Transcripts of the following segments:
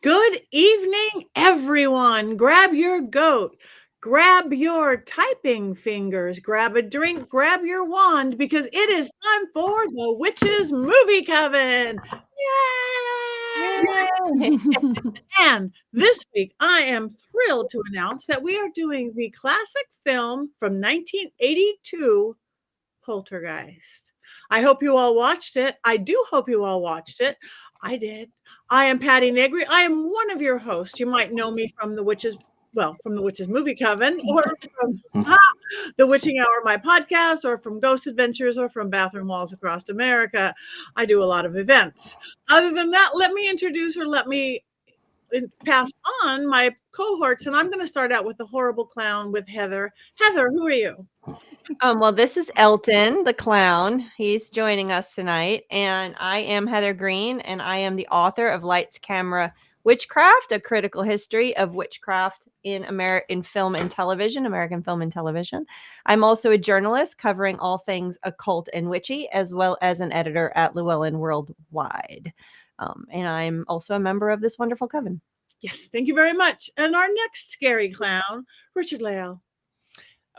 Good evening, everyone. Grab your goat, grab your typing fingers, grab a drink, grab your wand, because it is time for the Witches Movie Coven. Yay! And this week, I am thrilled to announce that we are doing the classic film from 1982, Poltergeist. I hope you all watched it. I do hope you all watched it. I did. I am Patti Negri. I am one of your hosts. You might know me from the Witches Movie Coven, or from the Witching Hour, my podcast, or from Ghost Adventures, or from Bathroom Walls Across America. I do a lot of events. Other than that, let me pass on my cohorts, and I'm going to start out with the horrible clown with Heather. Heather, who are you? Well, this is Elton, the clown. He's joining us tonight. And I am Heather Greene, and I am the author of Lights, Camera, Witchcraft, a critical history of witchcraft in film and television, American film and television. I'm also a journalist covering all things occult and witchy, as well as an editor at Llewellyn Worldwide. And I'm also a member of this wonderful coven. Yes, thank you very much. And our next scary clown, Richard-Lael.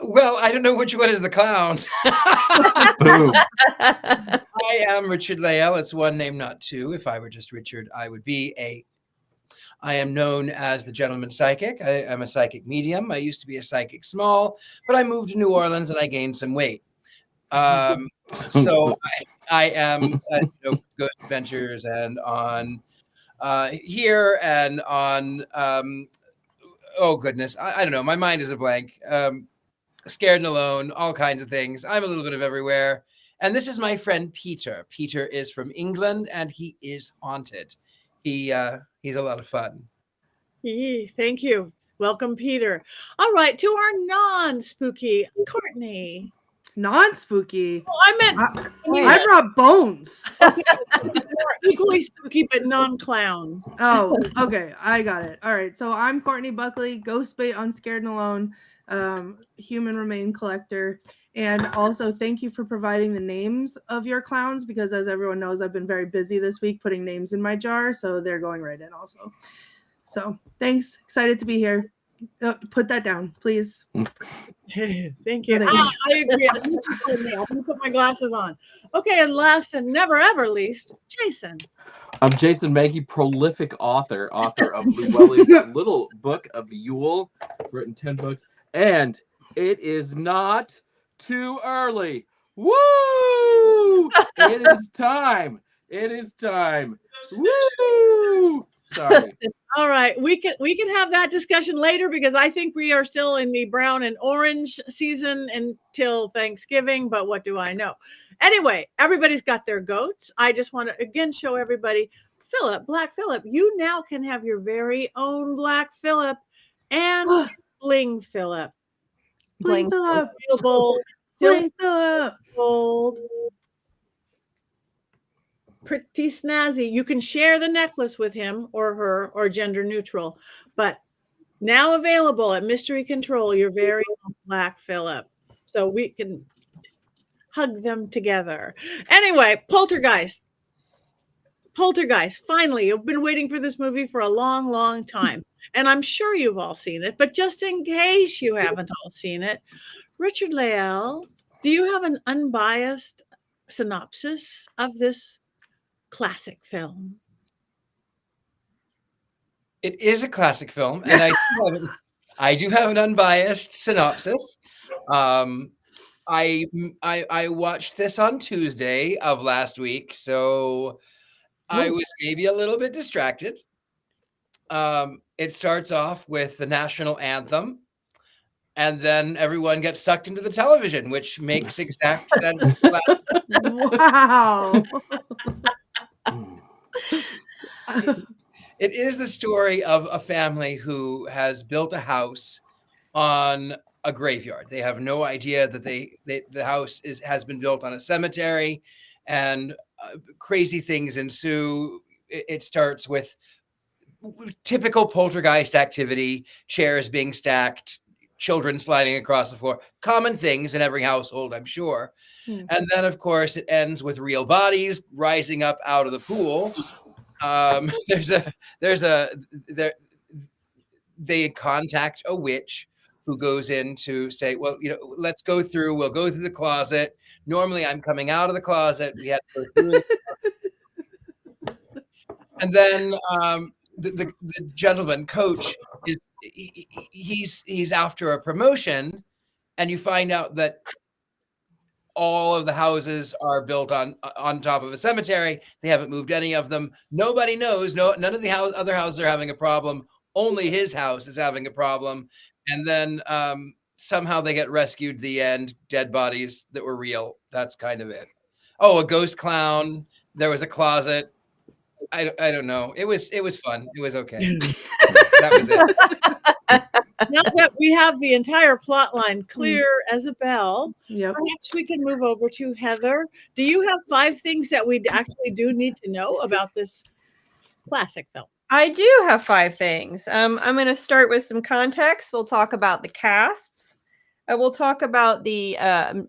Well, I don't know which one is the clown. I am Richard-Lael. It's one name, not two. If I were just Richard, I would be I am known as the gentleman psychic. I am a psychic medium. I used to be a psychic small, but I moved to New Orleans and I gained some weight. So I am Ghost Adventures and on here and on, oh goodness, I don't know. My mind is a blank. Scared and Alone, all kinds of things. I'm a little bit of everywhere. And this is my friend Peter. Peter is from England and he is haunted. He's a lot of fun. Thank you. Welcome, Peter. All right, to our non-spooky Courtney. Non-spooky? Oh, I brought bones. Okay. Equally spooky, but non-clown. Oh, okay. I got it. All right. So I'm Courtney Buckley, ghost bait on Scared and Alone, human remain collector. And also thank you for providing the names of your clowns, because as everyone knows, I've been very busy this week putting names in my jar, so they're going right in also. So thanks. Excited to be here. Put that down, please. Thank you. I agree. I'm going to put my glasses on. Okay, and last and never ever least, Jason. I'm Jason Mankey, prolific author of Llewellyn's Little Book of Yule, written 10 books, and it is not too early. Woo! It is time. Woo! Sorry. All right, we can have that discussion later, because I think we are still in the brown and orange season until Thanksgiving, but what do I know? Anyway, everybody's got their goats. I just want to again show everybody Black Phillip. You now can have your very own Black Phillip and Bling Phillip. Bling Phillip. Bling Phillip. Gold. Pretty snazzy. You can share the necklace with him or her, or gender neutral, but now available at Mystery Control, your very own Black Phillip. So we can hug them together. Anyway, Poltergeist. Finally, you've been waiting for this movie for a long, long time. And I'm sure you've all seen it, but just in case you haven't all seen it, Richard-Lael, do you have an unbiased synopsis of this classic film? It is a classic film, and I do have an unbiased synopsis. I watched this on Tuesday of last week, so I was maybe a little bit distracted. It starts off with the national anthem, and then everyone gets sucked into the television, which makes exact sense. Wow. It is the story of a family who has built a house on a graveyard. They have no idea that the house has been built on a cemetery, and crazy things ensue. It starts with typical poltergeist activity, chairs being stacked, children sliding across the floor, common things in every household, I'm sure. And then, of course, it ends with real bodies rising up out of the pool. They contact a witch who goes in to say, well, we'll go through the closet. Normally I'm coming out of the closet. We had to go through it. And then the gentleman coach he's after a promotion, and you find out that all of the houses are built on top of a cemetery. They haven't moved any of them. Nobody knows. None of the other houses are having a problem. Only his house is having a problem. And then somehow they get rescued. The end. Dead bodies that were real. That's kind of it. Oh, a ghost clown. There was a closet. I don't know. It was fun. It was okay. That was it. Now that we have the entire plot line clear as a bell, Yep. perhaps we can move over to Heather. Do you have 5 things that we actually do need to know about this classic film? I do have 5 things. I'm going to start with some context. We'll talk about the casts. We'll talk about the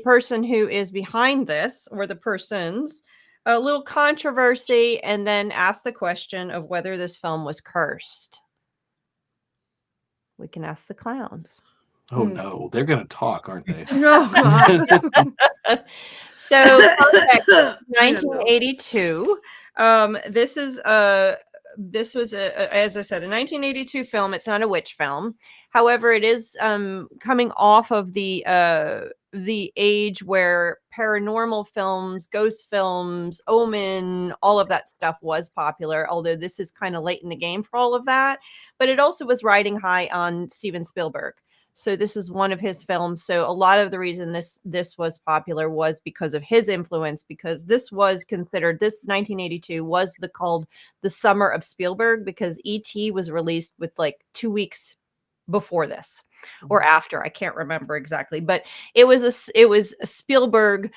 person who is behind this, or the persons. A little controversy, and then ask the question of whether this film was cursed. We can ask the clowns. Oh no, they're gonna talk, aren't they? Oh, God. So, 1982. This was as I said, a 1982 film. It's not a witch film. However, it is coming off of the age where paranormal films, ghost films, Omen, all of that stuff was popular, although this is kind of late in the game for all of that. But it also was riding high on Steven Spielberg. So this is one of his films. So a lot of the reason this was popular was because of his influence, because this was considered, this 1982 was called the summer of Spielberg, because E.T. was released with like 2 weeks before this or after. I can't remember exactly, but it was a Spielberg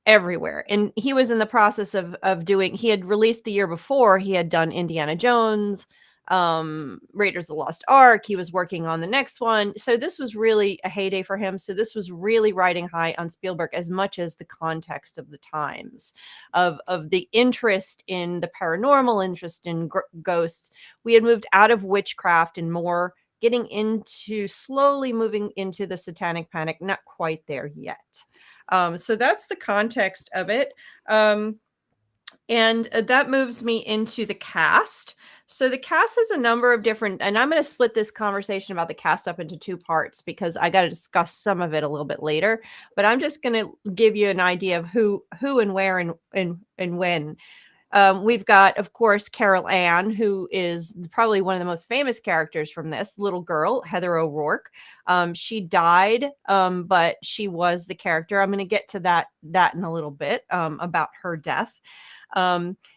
everywhere. And he was in the process of doing, he had released the year before, he had done Indiana Jones, Raiders of the Lost Ark. He was working on the next one. So this was really a heyday for him. So this was really riding high on Spielberg, as much as the context of the times of the interest in the paranormal, interest in ghosts. We had moved out of witchcraft and more getting into, slowly moving into the satanic panic, not quite there yet. So that's the context of it. And that moves me into the cast. So the cast has a number of different, and I'm going to split this conversation about the cast up into 2 parts, because I got to discuss some of it a little bit later. But I'm just going to give you an idea of who and where and when. We've got, of course, Carol Ann, who is probably one of the most famous characters from this, little girl, Heather O'Rourke. She died, but she was the character. I'm going to get to that in a little bit, about her death.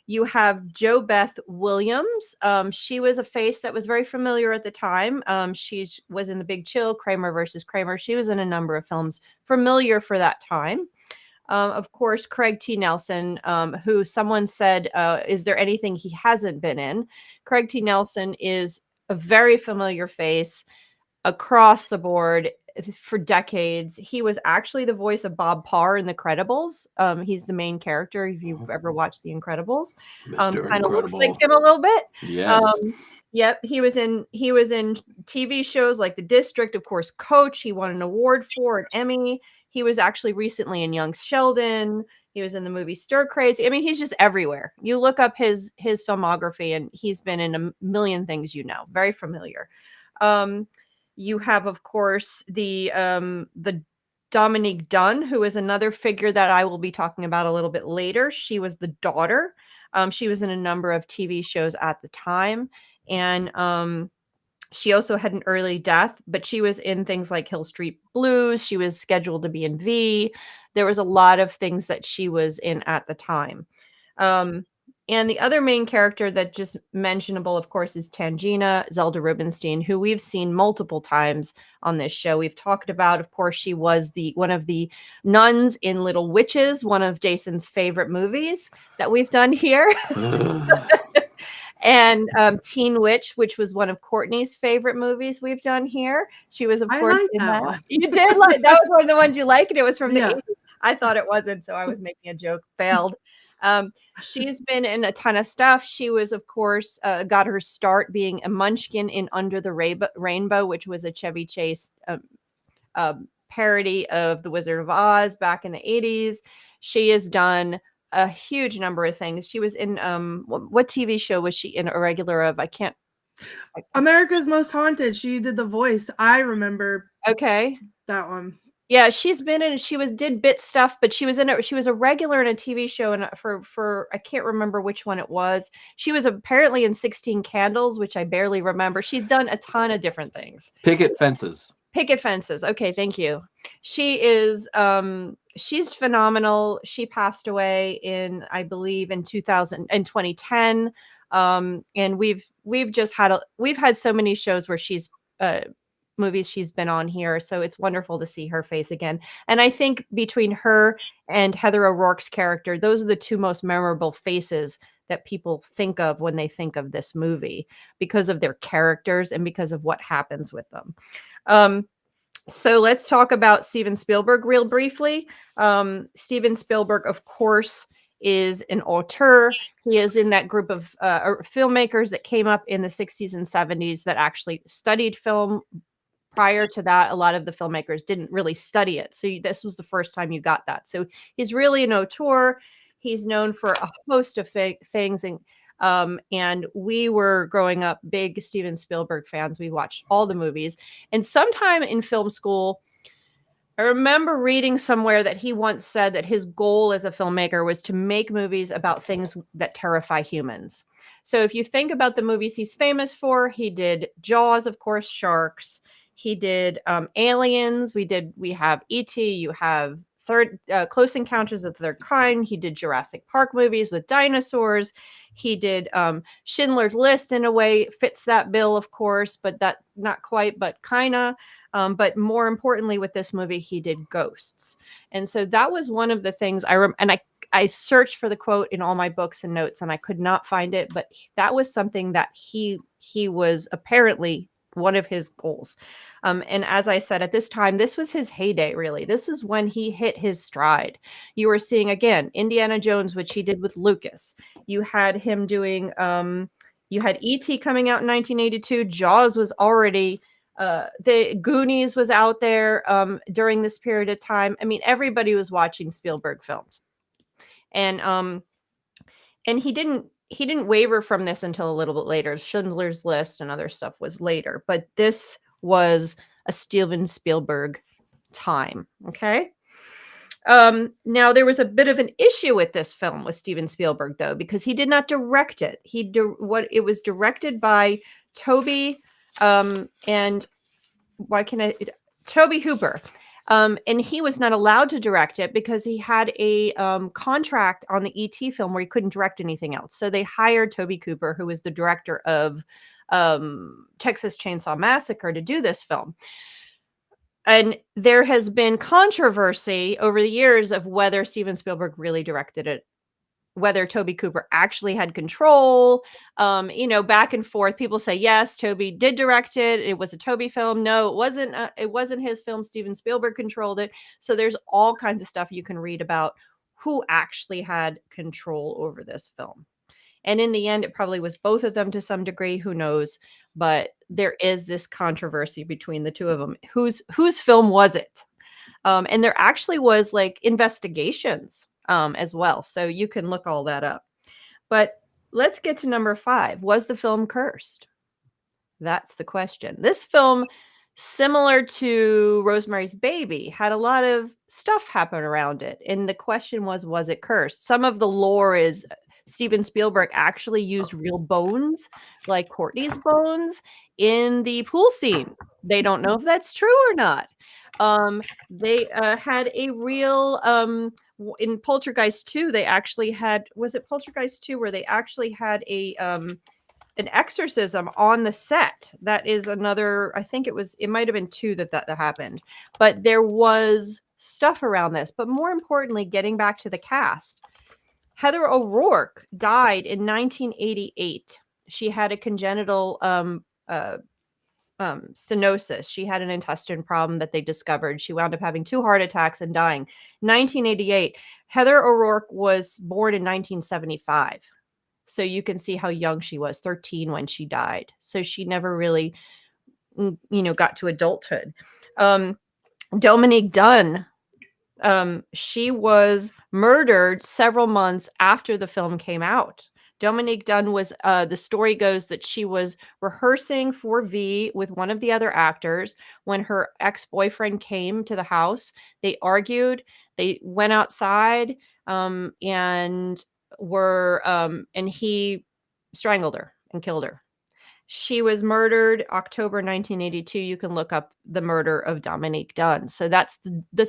You have JoBeth Williams. She was a face that was very familiar at the time. She was in The Big Chill, Kramer versus Kramer. She was in a number of films familiar for that time. Of course, Craig T. Nelson, who someone said, is there anything he hasn't been in? Craig T. Nelson is a very familiar face across the board for decades. He was actually the voice of Bob Parr in The Incredibles. He's the main character, if you've ever watched The Incredibles. Kind of looks like him a little bit. Yes. Yep, he was in TV shows like The District, of course, Coach. He won an award for an Emmy. He was actually recently in Young Sheldon. He was in the movie Stir Crazy. I mean, he's just everywhere. You look up his filmography, and he's been in a million things, very familiar. You have, of course, the Dominique Dunne, who is another figure that I will be talking about a little bit later. She was the daughter. She was in a number of TV shows at the time. And she also had an early death, but she was in things like Hill Street Blues. She was scheduled to be in V. There was a lot of things that she was in at the time. And the other main character that just mentionable, of course, is Tangina, Zelda Rubinstein, who we've seen multiple times on this show. We've talked about, of course, she was one of the nuns in Little Witches, one of Jason's favorite movies that we've done here. And Teen Witch, which was one of Courtney's favorite movies we've done here. She was, of course, in that one. You did like that was one of the ones you liked, and it was from the 80s. I thought it wasn't, so I was making a joke. Failed. She's been in a ton of stuff. She was, of course, got her start being a Munchkin in Under the Rainbow, which was a Chevy Chase parody of The Wizard of Oz back in the 80s. She has done a huge number of things. She was in what TV show was she in a regular of? America's Most Haunted. She did the voice. I remember. Okay. That one. Yeah, she's been in. She did bit stuff, but she was in it. She was a regular in a TV show, and for I can't remember which one it was. She was apparently in 16 Candles, which I barely remember. She's done a ton of different things. Picket Fences. Picket Fences. Okay, thank you. She is she's phenomenal. She passed away in, I believe, in 2010. And we've had so many shows where she's movies she's been on here, so it's wonderful to see her face again. And I think between her and Heather O'Rourke's character, those are the two most memorable faces that people think of when they think of this movie, because of their characters and because of what happens with them. So let's talk about Steven Spielberg real briefly. Steven Spielberg, of course, is an auteur. He is in that group of filmmakers that came up in the 60s and 70s that actually studied film. Prior to that, a lot of the filmmakers didn't really study it. So this was the first time you got that. So he's really an auteur. He's known for a host of things. And we were growing up big Steven Spielberg fans. We watched all the movies. And sometime in film school, I remember reading somewhere that he once said that his goal as a filmmaker was to make movies about things that terrify humans. So if you think about the movies he's famous for, he did Jaws, of course, sharks. He did Aliens. We have E.T. You have Close Encounters of the Third Kind. He did Jurassic Park movies with dinosaurs. He did Schindler's List, in a way, fits that bill, of course, but that not quite, but kind of. But more importantly, with this movie, he did Ghosts. And so that was one of the things I searched for the quote in all my books and notes, and I could not find it, but that was something that he was apparently one of his goals. And as I said, at this time, this was his heyday, really. This is when he hit his stride. You were seeing, again, Indiana Jones, which he did with Lucas. You had him doing, you had E.T. coming out in 1982. Jaws was already, the Goonies was out there during this period of time. I mean, everybody was watching Spielberg films. And he didn't waver from this until a little bit later. Schindler's List and other stuff was later, but this was a Steven Spielberg time. Okay. Now there was a bit of an issue with this film with Steven Spielberg, though, because he did not direct it. It was directed by Toby Hooper. And he was not allowed to direct it because he had a contract on the E.T. film where he couldn't direct anything else. So they hired Toby Cooper, who was the director of Texas Chainsaw Massacre, to do this film. And there has been controversy over the years of whether Steven Spielberg really directed it, whether Toby Cooper actually had control, back and forth. People say, yes, Toby did direct it. It was a Toby film. No, it wasn't his film. Steven Spielberg controlled it. So there's all kinds of stuff you can read about who actually had control over this film. And in the end, it probably was both of them to some degree. Who knows? But there is this controversy between the two of them. Whose film was it? And there actually was investigations as well. So you can look all that up. But let's get to number 5. Was the film cursed? That's the question. This film, similar to Rosemary's Baby, had a lot of stuff happen around it. And the question was it cursed? Some of the lore is Steven Spielberg actually used real bones, like Courtney's bones, in the pool scene. They don't know if that's true or not. They had a real in Poltergeist 2, they actually had, was it Poltergeist 2 where they actually had an exorcism on the set? That is another, I think it might have been 2 that happened. But there was stuff around this. But more importantly, getting back to the cast, Heather O'Rourke died in 1988. She had a congenital stenosis. She had an intestine problem that they discovered. She wound up having 2 heart attacks and dying. 1988. Heather O'Rourke was born in 1975. So you can see how young she was, 13 when she died. So she never really, got to adulthood. Dominique Dunne, she was murdered several months after the film came out. Dominique Dunne was, the story goes that she was rehearsing for V with one of the other actors when her ex-boyfriend came to the house. They argued, they went outside, and he strangled her and killed her. She was murdered October 1982. You can look up the murder of Dominique Dunne. So that's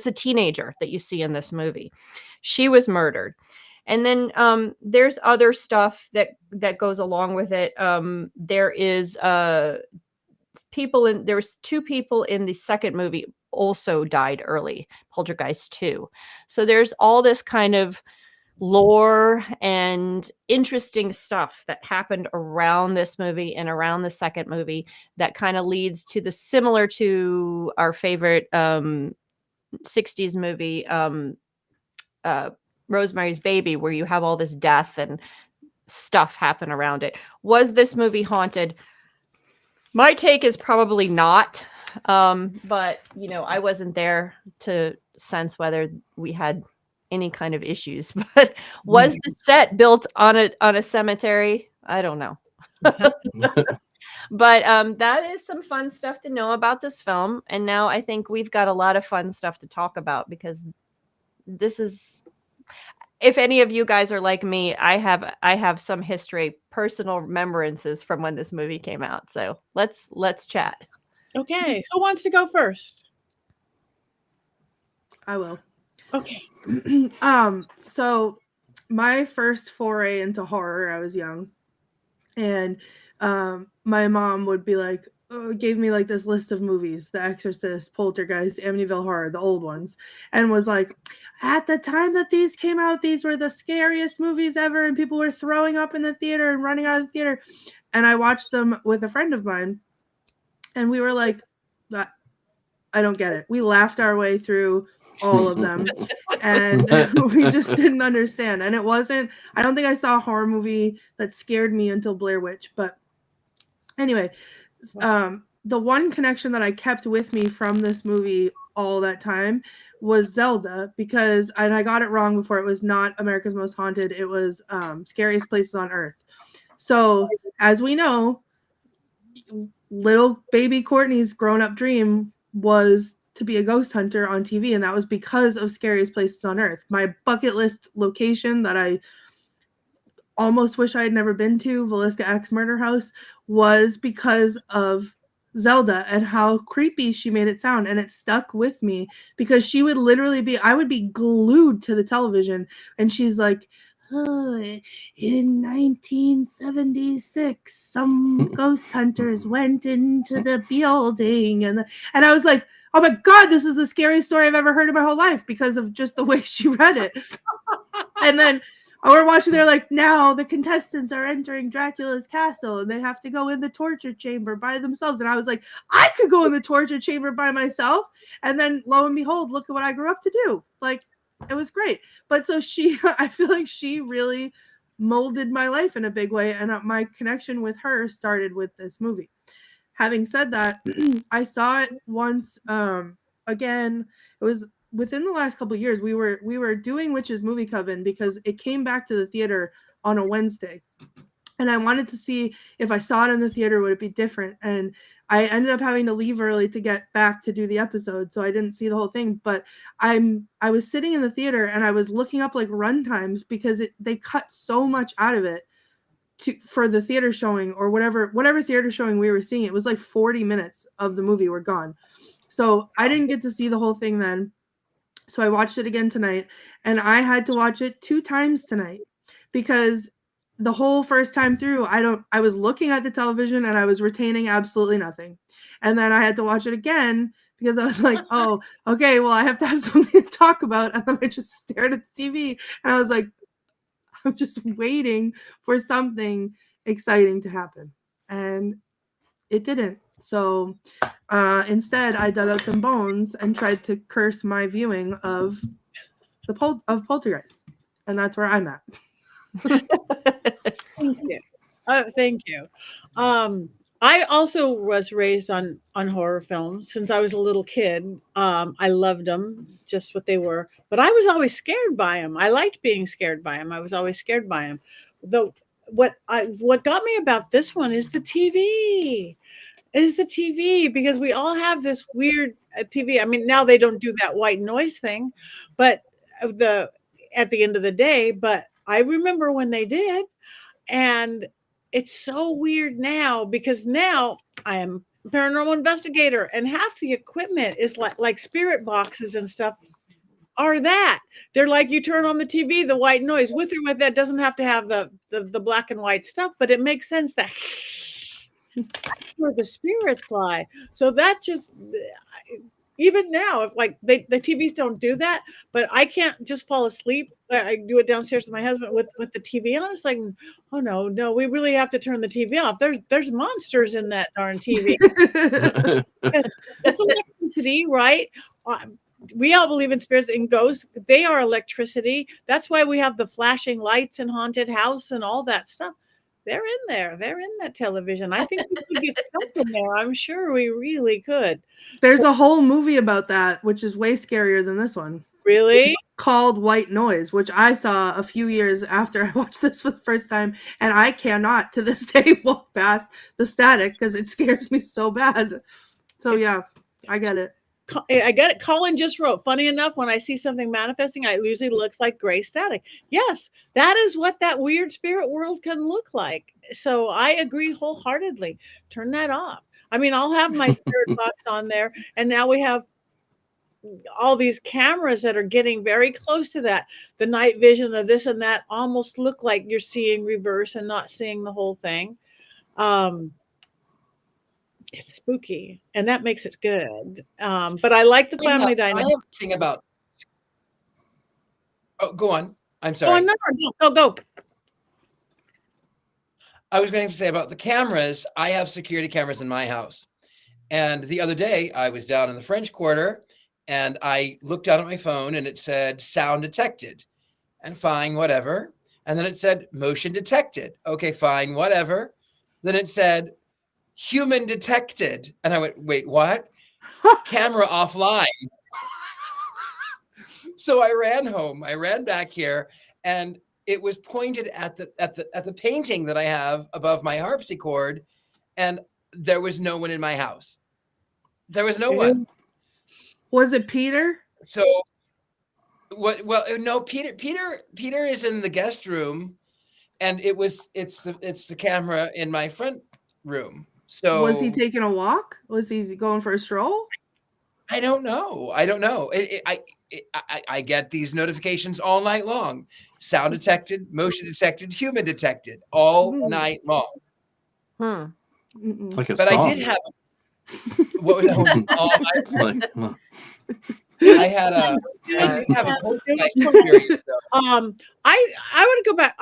a teenager that you see in this movie. She was murdered. And then there's other stuff that goes along with it. There was 2 people in the second movie also died early, Poltergeist 2. So there's all this kind of lore and interesting stuff that happened around this movie and around the second movie that kind of leads to the similar to our favorite 60s movie, Rosemary's Baby, where you have all this death and stuff happen around it. Was this movie haunted? My take is probably not. But I wasn't there to sense whether we had any kind of issues. But was the set built on a cemetery? I don't know. But that is some fun stuff to know about this film. And now I think we've got a lot of fun stuff to talk about, because this is, if any of you guys are like me, I have some history, personal remembrances from when this movie came out. So let's chat. Okay, who wants to go first? I will. Okay. So my first foray into horror, I was young, and my mom would be like, gave me like this list of movies: The Exorcist, Poltergeist, Amityville Horror, the old ones, and was like, at the time that these came out, these were the scariest movies ever, and people were throwing up in the theater and running out of the theater. And I watched them with a friend of mine, and we were like, I don't get it. We laughed our way through all of them, and we just didn't understand. And it wasn't, I don't think I saw a horror movie that scared me until Blair Witch. But anyway, the one connection that I kept with me from this movie all that time was Zelda, because, and I got it wrong before, it was not America's Most Haunted, it was Scariest Places on Earth. So as we know, little baby Courtney's grown-up dream was to be a ghost hunter on TV, and that was because of Scariest Places on Earth. My bucket list location that I almost wish I had never been to, Villisca Axe Murder House, was because of Zelda and how creepy she made it sound. And it stuck with me because she would literally I would be glued to the television, and she's like, oh, in 1976, some ghost hunters went into the building, and I was like, oh my God, this is the scariest story I've ever heard in my whole life, because of just the way she read it. And then we're watching, they're like, now the contestants are entering Dracula's castle, and they have to go in the torture chamber by themselves. And I was like, I could go in the torture chamber by myself. And then lo and behold, look at what I grew up to do. Like, it was great. But so I feel like she really molded my life in a big way. And my connection with her started with this movie. Having said that, I saw it once again. It was within the last couple of years. We were doing Witches Movie Coven because it came back to the theater on a Wednesday. And I wanted to see if I saw it in the theater, would it be different? And I ended up having to leave early to get back to do the episode, so I didn't see the whole thing. But I was sitting in the theater and I was looking up like run times, because they cut so much out of it for the theater showing, or whatever theater showing we were seeing. It was like 40 minutes of the movie were gone. So I didn't get to see the whole thing then. So I watched it again tonight, and I had to watch it 2 times tonight, because the whole first time through, I was looking at the television and I was retaining absolutely nothing. And then I had to watch it again because I was like, oh, okay, well, I have to have something to talk about. And then I just stared at the TV and I was like, I'm just waiting for something exciting to happen. And it didn't. So instead, I dug out some bones and tried to curse my viewing of Poltergeist, and that's where I'm at. Thank you. Thank you. I also was raised on horror films since I was a little kid. I loved them, just what they were, but I was always scared by them. I liked being scared by them. I was always scared by them. Though what got me about this one is the TV. Is the TV, because we all have this weird TV. I mean, now they don't do that white noise thing, but at the end of the day, but I remember when they did, and it's so weird now because now I am a paranormal investigator, and half the equipment is like spirit boxes and stuff are that. They're like, you turn on the TV, the white noise with or with that doesn't have to have the black and white stuff, but it makes sense that that's where the spirits lie. So that just, even now, if like the TVs don't do that, but I can't just fall asleep. I do it downstairs with my husband with the TV on. It's like, oh no, we really have to turn the TV off. There's monsters in that darn TV. It's electricity, right? We all believe in spirits and ghosts. They are electricity. That's why we have the flashing lights in haunted house and all that stuff. They're in there. They're in that television. I think we could get stuck in there. I'm sure we really could. There's a whole movie about that, which is way scarier than this one. Really? Called White Noise, which I saw a few years after I watched this for the first time, and I cannot to this day walk past the static because it scares me so bad. So yeah, I get it. I get it. Colin just wrote, funny enough, when I see something manifesting, it usually looks like gray static. Yes, that is what that weird spirit world can look like. So I agree wholeheartedly. Turn that off. I mean, I'll have my spirit box on there, and now we have all these cameras that are getting very close to that. The night vision of this and that almost look like you're seeing reverse and not seeing the whole thing. It's spooky, and that makes it good. But I like the family dynamic. I have a thing about. Oh, go on. I'm Oh, sorry. no, go. I was going to say about the cameras. I have security cameras in my house, and the other day I was down in the French Quarter, and I looked down at my phone, and it said sound detected, and fine, whatever. And then it said motion detected. Okay, fine, whatever. Then it said human detected. And I went, wait, what? Camera offline. So I ran home. I ran back here, and it was pointed at the painting that I have above my harpsichord, and there was no one in my house. There was no one. Was it Peter? So what? Well, no, Peter is in the guest room, and it's the camera in my front room. So was he taking a walk? Was he going for a stroll? I don't know. I get these notifications all night long. Sound detected, motion detected, human detected, all night long. Like a But song. I did have what was all night long. I did have a poltergeist experience though. I want to go back.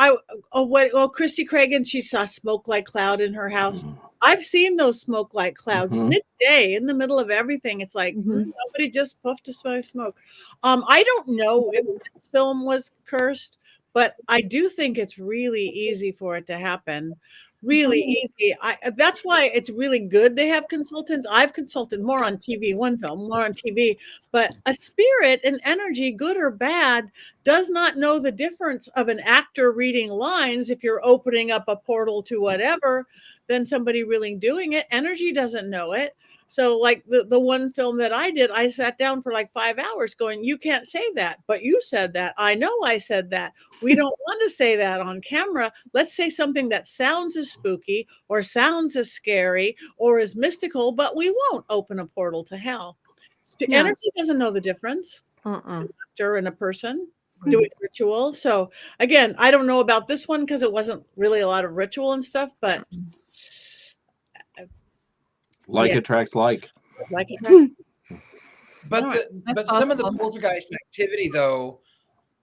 Christy Cragen, she saw smoke like cloud in her house. I've seen those smoke like clouds midday in the middle of everything. It's like nobody just puffed a smoke. I don't know if this film was cursed, but I do think it's really easy for it to happen. Really easy. That's why it's really good they have consultants. I've consulted more on TV, one film, more on TV, but a spirit, an energy, good or bad, does not know the difference of an actor reading lines if you're opening up a portal to whatever than somebody really doing it. Energy doesn't know it. So like the one film that I did, I sat down for like 5 hours going, you can't say that, but you said that. I know I said that. We don't want to say that on camera. Let's say something that sounds as spooky or sounds as scary or as mystical, but we won't open a portal to hell. Energy doesn't know the difference. An actor and a person doing ritual. So again, I don't know about this one because it wasn't really a lot of ritual and stuff, but attracts like. Like attracts. But some of the poltergeist activity though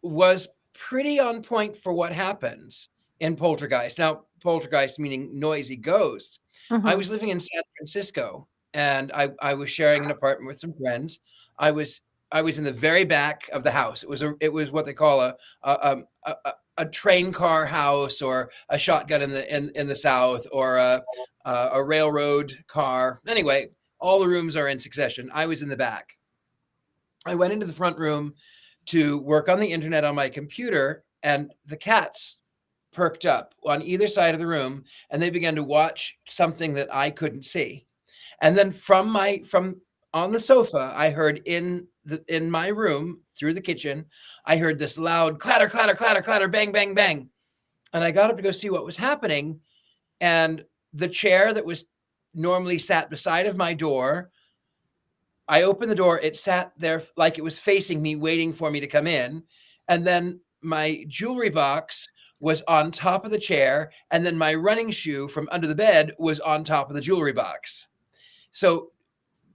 was pretty on point for what happens. in Poltergeist. Now, poltergeist meaning noisy ghost. I was living in San Francisco, and I was sharing an apartment with some friends. I was in the very back of the house. It was what they call a train car house, or a shotgun in the South, or a railroad car. Anyway, all the rooms are in succession. I was in the back. I went into the front room to work on the internet on my computer, and the cats perked up on either side of the room, and they began to watch something that I couldn't see. And then from on the sofa, I heard in my room through the kitchen, I heard this loud clatter, clatter, clatter, clatter, bang, bang, bang. And I got up to go see what was happening. And the chair that was normally sat beside of my door, I opened the door. It sat there like it was facing me, waiting for me to come in. And then my jewelry box was on top of the chair. And then my running shoe from under the bed was on top of the jewelry box. So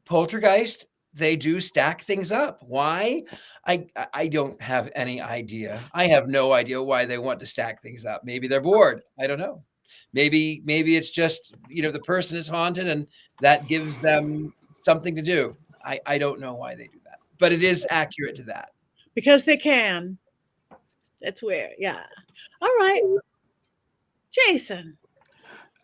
poltergeist, they do stack things up. Why? I don't have any idea. I have no idea why they want to stack things up. Maybe they're bored. I don't know. Maybe it's just, the person is haunted and that gives them something to do. I don't know why they do that, but it is accurate to that. Because they can. That's weird. Yeah. All right. Jason.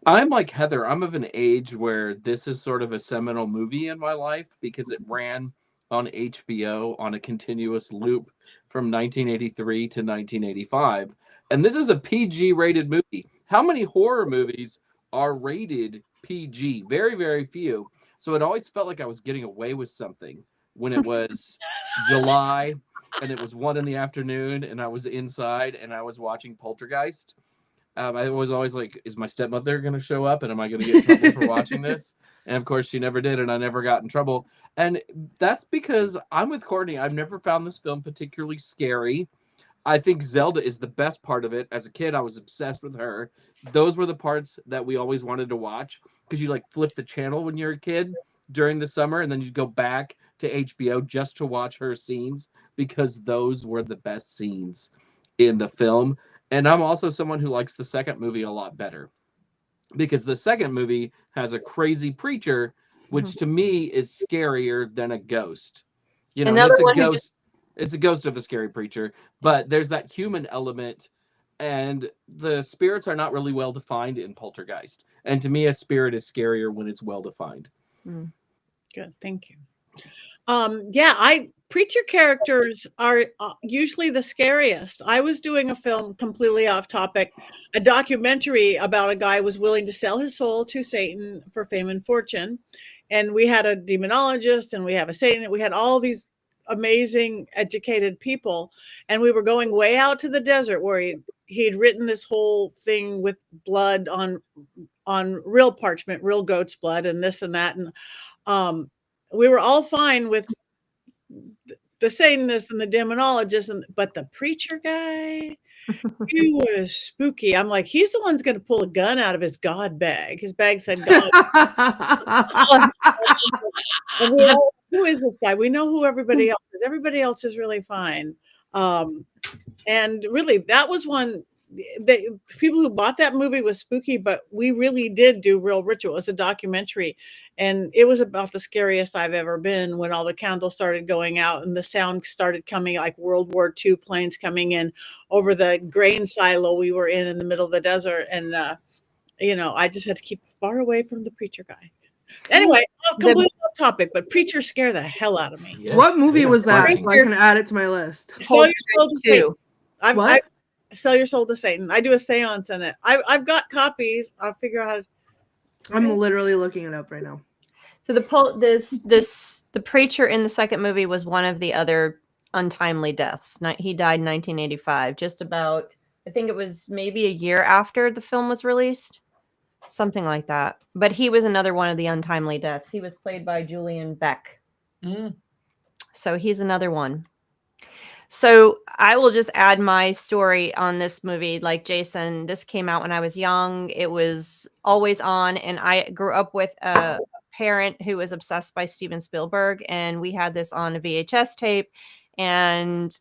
I'm like Heather. I'm of an age where this is sort of a seminal movie in my life because it ran on HBO on a continuous loop from 1983 to 1985. And this is a PG rated movie. How many horror movies are rated PG? Very, very few. So it always felt like I was getting away with something when it was July and it was 1 p.m. and I was inside and I was watching Poltergeist. I was always like, is my stepmother going to show up and am I going to get in trouble for watching this? And of course she never did, and I never got in trouble. And that's because I'm with Courtney. I've never found this film particularly scary. I think Zelda is the best part of it. As a kid, I was obsessed with her. Those were the parts that we always wanted to watch because you like flip the channel when you're a kid during the summer, and then you'd go back to HBO just to watch her scenes because those were the best scenes in the film. And I'm also someone who likes the second movie a lot better because the second movie has a crazy preacher, which to me is scarier than a ghost. It's a ghost. It's a ghost of a scary preacher, but there's that human element, and the spirits are not really well defined in Poltergeist. And to me, a spirit is scarier when it's well defined. Good, thank you. Preacher characters are usually the scariest. I was doing a film completely off topic, a documentary about a guy who was willing to sell his soul to Satan for fame and fortune. And we had a demonologist and we have a Satan. We had all these amazing educated people. And we were going way out to the desert where he'd written this whole thing with blood on real parchment, real goat's blood and this and that. And we were all fine with the Satanist and the demonologist, but the preacher guy, he was spooky. I'm like, he's the one's going to pull a gun out of his God bag. His bag said God. And we all, who is this guy? We know who everybody else is. Everybody else is really fine. And really, that was one. The people who bought that movie was spooky, but we really did do real ritual. It was a documentary, and it was about the scariest I've ever been when all the candles started going out and the sound started coming like World War II planes coming in over the grain silo we were in the middle of the desert. And, I just had to keep far away from the preacher guy. Anyway, completely off topic, but preachers scare the hell out of me. Yes, what movie was that? So I can add it to my list. Sell Your Soul to Satan. What? Sell Your Soul to Satan. I do a seance in it. I've got copies. I'll figure out how to. I'm literally looking it up right now. So the preacher in the second movie was one of the other untimely deaths. He died in 1985, just about, I think it was maybe a year after the film was released, something like that. But he was another one of the untimely deaths. He was played by Julian Beck. So he's another one. So I will just add my story on this movie. Like Jason, this came out when I was young. It was always on, and I grew up with a parent who was obsessed by Steven Spielberg, and we had this on a VHS tape. And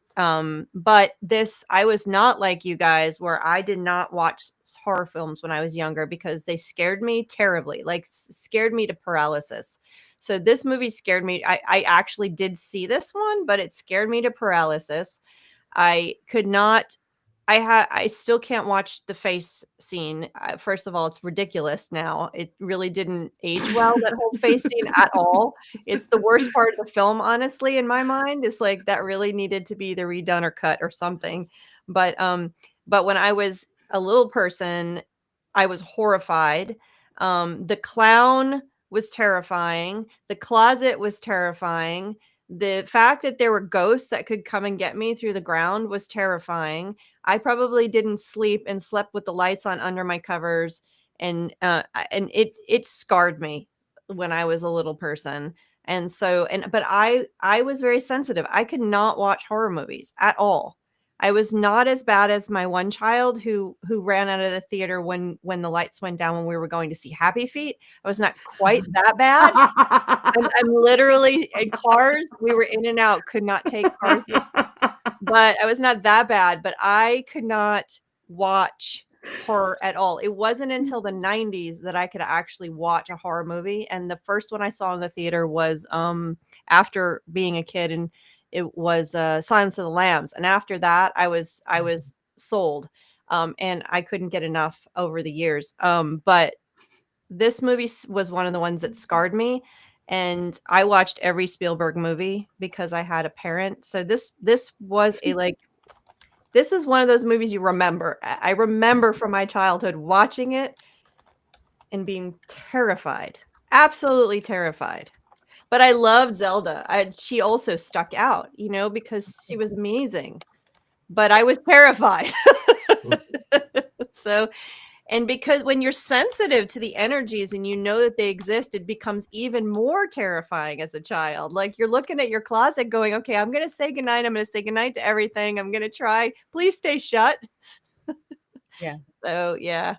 but this, I was not like you guys, where I did not watch horror films when I was younger because they scared me terribly, like scared me to paralysis. So this movie scared me. I actually did see this one, but it scared me to paralysis. I could not. I still can't watch the face scene. First of all, it's ridiculous now. It really didn't age well, that whole face scene at all. It's the worst part of the film, honestly, in my mind. It's like that really needed to be either redone or cut or something. But when I was a little person, I was horrified. The clown was terrifying. The closet was terrifying. The fact that there were ghosts that could come and get me through the ground was terrifying. I probably didn't sleep and slept with the lights on under my covers, and it scarred me when I was a little person. And so, but I was very sensitive. I could not watch horror movies at all. I was not as bad as my one child who ran out of the theater when the lights went down when we were going to see Happy Feet. I was not quite that bad. I'm literally in cars. We were in and out, could not take cars. But I was not that bad, but I could not watch horror at all. It wasn't until the 90s that I could actually watch a horror movie. And the first one I saw in the theater was after being a kid, and it was Silence of the Lambs. And after that, I was sold. And I couldn't get enough over the years. But this movie was one of the ones that scarred me. And I watched every Spielberg movie because I had a parent. So this was this is one of those movies you remember. I remember from my childhood watching it and being terrified, absolutely terrified. But I loved Zelda. She also stuck out, because she was amazing. But I was terrified. So. And because when you're sensitive to the energies and you know that they exist, it becomes even more terrifying as a child. Like you're looking at your closet going, okay, I'm going to say goodnight. I'm going to say goodnight to everything. I'm going to try. Please stay shut. Yeah. So, yeah.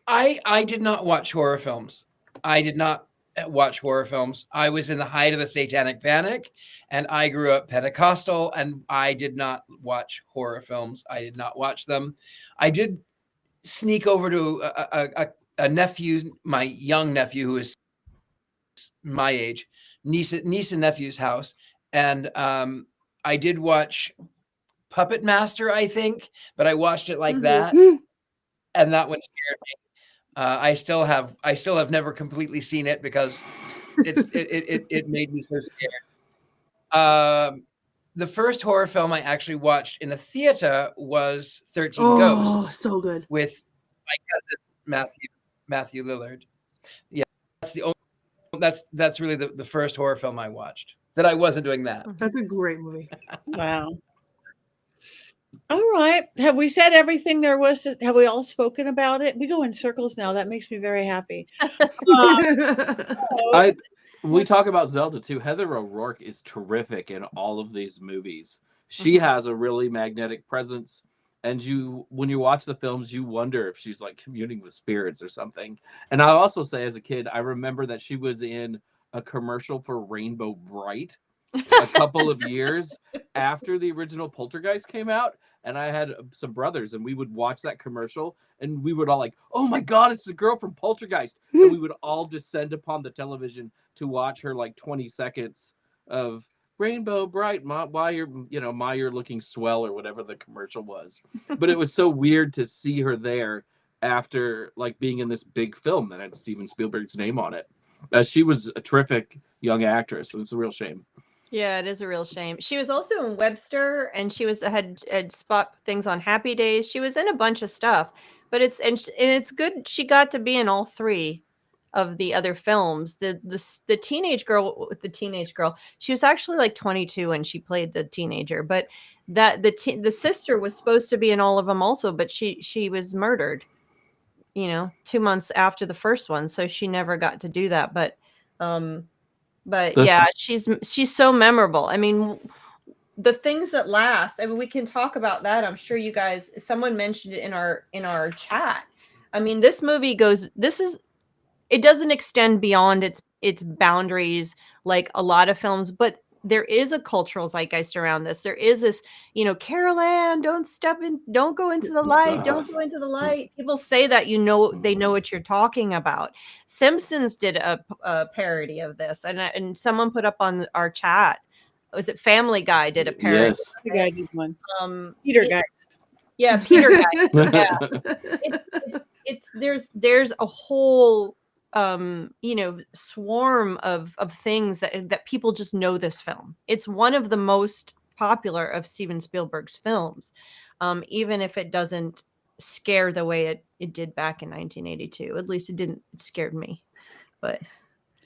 I did not watch horror films. I did not watch horror films. I was in the height of the Satanic Panic, and I grew up Pentecostal, and I did not watch horror films. I did not watch them. I did sneak over to a nephew, my young nephew, who is my age, niece and nephew's house. And I did watch Puppet Master, I think, but I watched it like that. And that one scared me. I still have never completely seen it because it made me so scared. The first horror film I actually watched in a theater was 13 Ghosts. So good. With my cousin Matthew Lillard. Yeah, that's the only. That's really the first horror film I watched that I wasn't doing that. That's a great movie. Wow. All right. Have we said everything there was have we all spoken about it? We go in circles now. That makes me very happy. We talk about Zelda too. Heather O'Rourke is terrific in all of these movies. She has a really magnetic presence, and when you watch the films, you wonder if she's like communing with spirits or something. And I also say, as a kid, I remember that she was in a commercial for Rainbow Bright a couple of years after the original Poltergeist came out. And I had some brothers, and we would watch that commercial, and we would all like, oh my God, it's the girl from Poltergeist. And we would all descend upon the television to watch her like 20 seconds of Rainbow Bright, why you're looking swell, or whatever the commercial was. But it was so weird to see her there after like being in this big film that had Steven Spielberg's name on it. She was a terrific young actress, and it's a real shame. Yeah, it is a real shame. She was also in Webster, and she had spot things on Happy Days. She was in a bunch of stuff, but it's good she got to be in all three of the other films. The teenage girl, she was actually like 22 when she played the teenager, but that the sister was supposed to be in all of them also, but she was murdered, 2 months after the first one, so she never got to do that. But yeah, she's so memorable. I mean, the things that last. I mean, we can talk about that. I'm sure you guys. Someone mentioned it in our chat. I mean, this movie it doesn't extend beyond its boundaries like a lot of films, but there is a cultural zeitgeist around this. There is this, Carol Ann, don't go into the light, don't go into the light. People say that, they know what you're talking about. Simpsons did a parody of this, and someone put up on our chat. Was it Family Guy did a parody? Yes. The guy did one. Peter Geist. Yeah, Peter Guy. Yeah. There's a whole swarm of things that people just know this film. It's one of the most popular of Steven Spielberg's films, even if it doesn't scare the way it did back in 1982. At least it scared me. But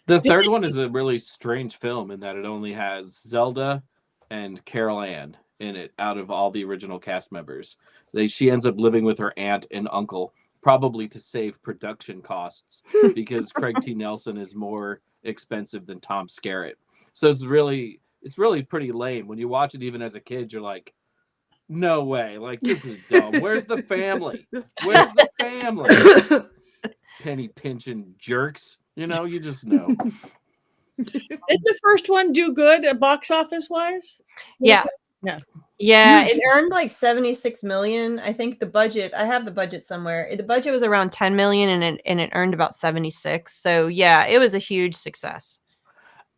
the third one is a really strange film in that it only has Zelda and Carol Ann in it out of all the original cast members. She ends up living with her aunt and uncle, probably to save production costs, because Craig T. Nelson is more expensive than Tom Skerritt. So it's really pretty lame. When you watch it even as a kid, you're like, no way, like, this is dumb. Where's the family? Where's the family? Penny pinching jerks. You just know. Did the first one do good at box office wise? Yeah. Yeah. It earned like 76 million. I think the budget, I have the budget somewhere. The budget was around 10 million and it earned about 76. So yeah, it was a huge success.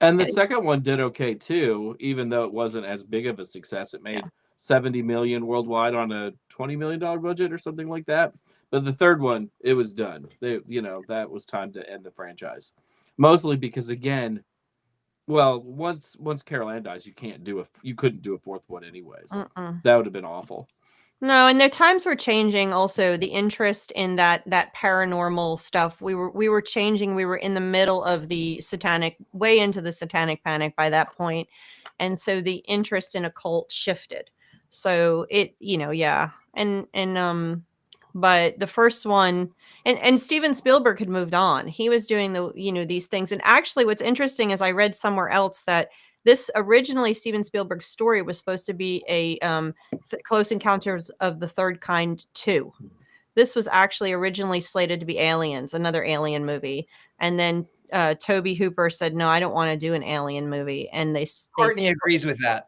And the second one did okay too, even though it wasn't as big of a success. It made 70 million worldwide on a $20 million budget or something like that. But the third one, it was done. That was time to end the franchise. Mostly because, again, well, once Carol Ann dies, you couldn't do a fourth one anyways. That would have been awful. No, and their times were changing. Also, the interest in that paranormal stuff, we were changing. We were in the middle of way into the satanic panic by that point, and so the interest in occult shifted. So it, but the first one, and Steven Spielberg had moved on. He was doing these things. And actually what's interesting is I read somewhere else that this originally Steven Spielberg's story was supposed to be a Close Encounters of the Third Kind 2. This was actually originally slated to be Aliens, another alien movie. And then Tobe Hooper said, no, I don't want to do an alien movie. And Courtney agrees with that.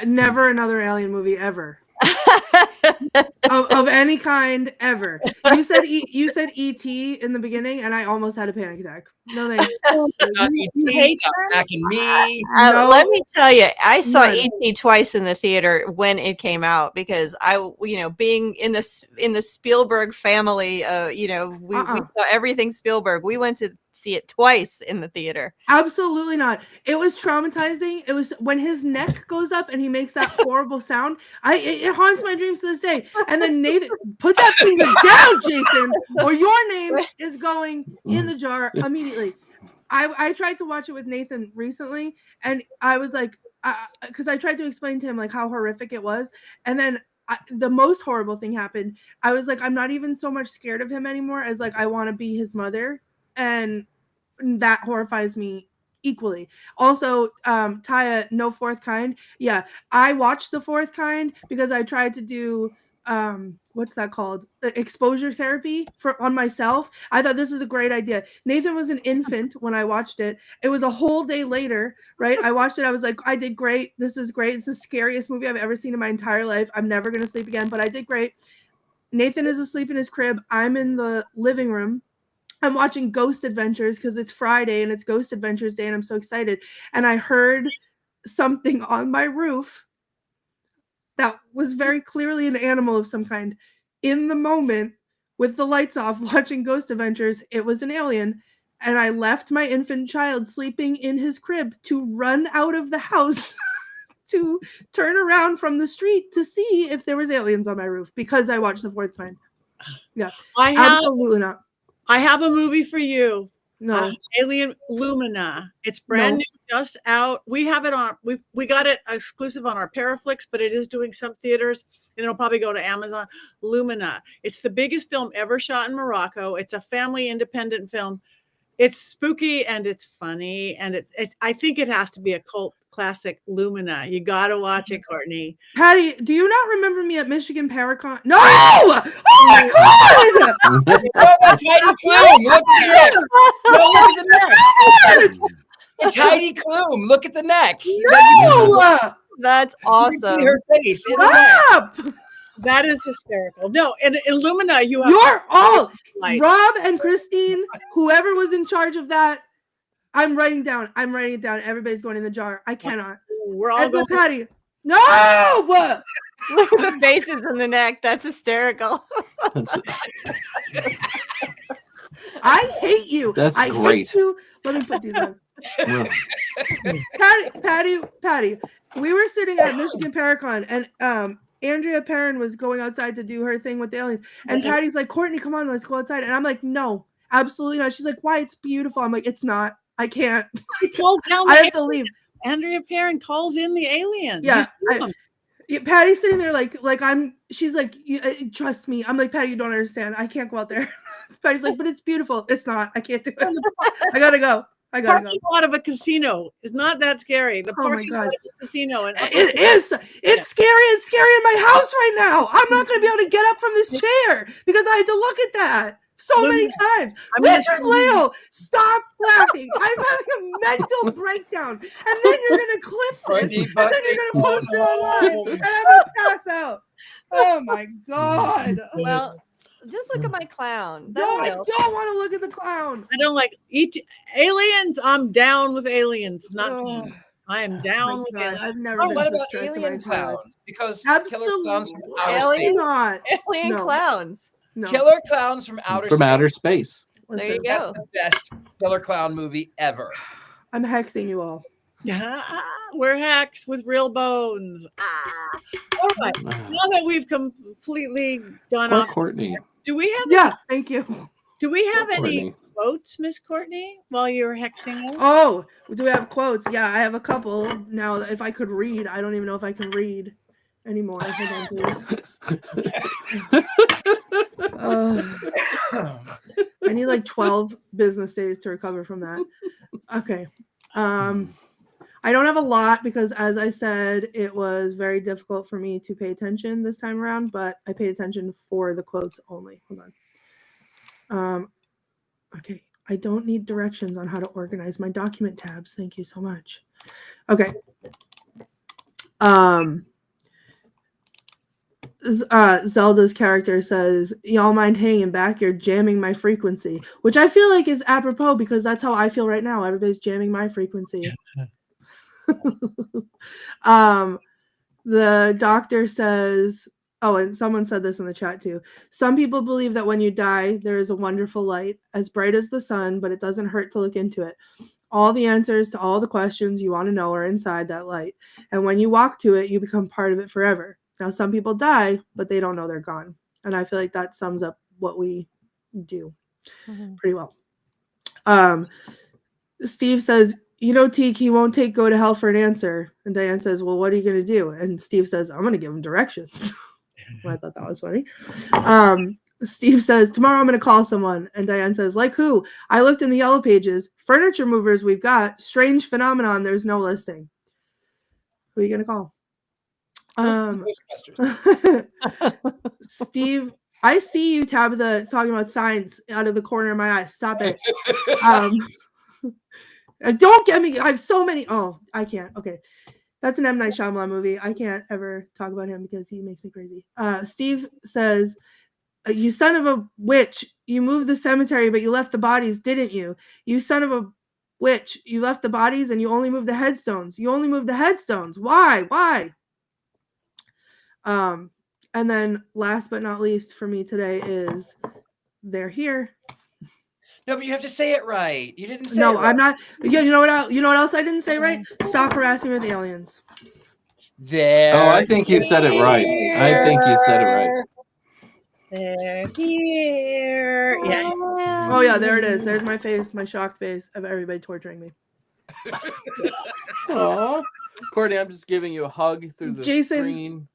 Never another alien movie ever. of any kind ever. You said E.T. in the beginning, and I almost had a panic attack. No thanks. Not E.T., not Mac and Me. Let me tell you, I saw E.T. twice in the theater when it came out because being in the Spielberg family, we saw everything Spielberg. We went to see it twice in the theater. Absolutely not. It was traumatizing. It was when his neck goes up and he makes that horrible sound. It haunts my dreams to this day. And then Nathan, put that finger down, Jason, or your name is going in the jar immediately. I tried to watch it with Nathan recently, and I was like, because I tried to explain to him like how horrific it was, and then the most horrible thing happened. I was like, I'm not even so much scared of him anymore as like I want to be his mother. And that horrifies me equally. Also, Taya, no fourth kind. Yeah, I watched the fourth kind because I tried to do what's that called? Exposure therapy on myself. I thought this was a great idea. Nathan was an infant when I watched it. It was a whole day later, right? I watched it. I was like, I did great. This is great. It's the scariest movie I've ever seen in my entire life. I'm never going to sleep again, but I did great. Nathan is asleep in his crib. I'm in the living room. I'm watching Ghost Adventures because it's Friday and it's Ghost Adventures Day and I'm so excited. And I heard something on my roof that was very clearly an animal of some kind. In the moment, with the lights off, watching Ghost Adventures, it was an alien. And I left my infant child sleeping in his crib to run out of the house to turn around from the street to see if there was aliens on my roof because I watched the fourth kind. Yeah, absolutely not. I have a movie for you. No. Alien Lumina. It's brand new, just out. We have it on. We got it exclusive on our Paraflix, but it is doing some theaters, and it'll probably go to Amazon. Lumina. It's the biggest film ever shot in Morocco. It's a family independent film. It's spooky and it's funny, and it's. I think it has to be a cult classic. Lumina. You got to watch it, Courtney. Patty, do you not remember me at Michigan Paracon? No! Oh my God! Oh, that's Heidi Klum. Look at it. Look at that. It's Heidi Klum. Look at the neck. No! That's You can see awesome. her face in the neck. Stop! That is hysterical. No, and Illumina, you have You're all light. Rob and Christine, whoever was in charge of that. I'm writing down. it down. Everybody's going in the jar. I cannot. We're all And going. Patty. No! Look at the faces in the neck. That's hysterical. I hate you. That's I great. hate you. Let me put these on. Yeah. Patty. We were sitting at Michigan Paracon, and Andrea Perrin was going outside to do her thing with the aliens. And Patty's like, Courtney, come on, let's go outside. And I'm like, no, absolutely not. She's like, why? It's beautiful. I'm like, it's not. I can't. Calls down I the have to leave. Andrea Perrin calls in the alien. Yeah, You see them. Patty's sitting there like she's like, trust me. I'm like, Patty, you don't understand. I can't go out there. Patty's like, but it's beautiful. It's not. I can't do it. I gotta go. Parking lot of a casino is not that scary. The Oh my parking lot God. of a casino. And It is. It's scary. It's scary in my house right now. I'm not going to be able to get up from this chair because I had to look at that so many times. Richard-Lael, stop laughing. I'm having a mental breakdown. And then you're going to clip this. Courtney And then you're going to post it online. And I'm going to pass out. Oh my God. Well, just look at my clown. No, I don't want to look at the clown. I don't like aliens. I'm down with aliens. Not Oh. team. I am down with God, aliens. I've never Oh, been what so about stressed in my alien entire life. clowns? Because killer clowns from Absolutely outer Alien space. not. Alien No. clowns. No. Killer clowns from outer From space. outer space. There you Listen, That's go. the best killer clown movie ever. I'm hexing you all. Yeah, we're hacks with real bones. All right. Now that we've completely gone Poor off, Courtney. do we have Yeah, thank you. do we have Poor any Courtney. quotes, Miss Courtney, while you were hexing us? Oh, do we have quotes? Yeah, I have a couple. Now, if I could read, I don't even know if I can read anymore. Hold on, please. I need like 12 business days to recover from that. Okay. I don't have a lot because, as I said, it was very difficult for me to pay attention this time around, but I paid attention for the quotes only. Hold on. Okay. I don't need directions on how to organize my document tabs. Thank you so much. Okay. Zelda's character says, y'all mind hanging back? You're jamming my frequency, which I feel like is apropos because that's how I feel right now. Everybody's jamming my frequency. The doctor says, oh, and someone said this in the chat too. Some people believe that when you die, there is a wonderful light, as bright as the sun, but it doesn't hurt to look into it. All the answers to all the questions you want to know are inside that light. And when you walk to it, you become part of it forever. Now, some people die, but they don't know they're gone. And I feel like that sums up what we do pretty well. Steve says, you know, Teak, he won't go to hell for an answer. And Diane says, well, what are you going to do? And Steve says, I'm going to give him directions. Well, I thought that was funny. Steve says, tomorrow I'm going to call someone. And Diane says, like who? I looked in the yellow pages. Furniture movers we've got. Strange phenomenon. There's no listing. Who are you going to call? Steve, I see you, Tabitha, talking about science out of the corner of my eye. Stop it. Don't get me. I have so many. Oh, I can't. Okay. That's an M. Night Shyamalan movie. I can't ever talk about him because he makes me crazy. Steve says, you son of a witch. You moved the cemetery, but you left the bodies, didn't you? You son of a witch. You left the bodies and you only moved the headstones. You only moved the headstones. Why? Why? And then last but not least for me today is they're here. No, but you have to say it right. You didn't say No, it right. I'm not. Yeah, you know what else I didn't say right? Stop harassing me with aliens. There. Oh, I think you said it right. I think you said it right. They're here. Yeah. Oh yeah, there it is. There's my face, my shocked face of everybody torturing me. Aw. Courtney, I'm just giving you a hug through the Jason, screen.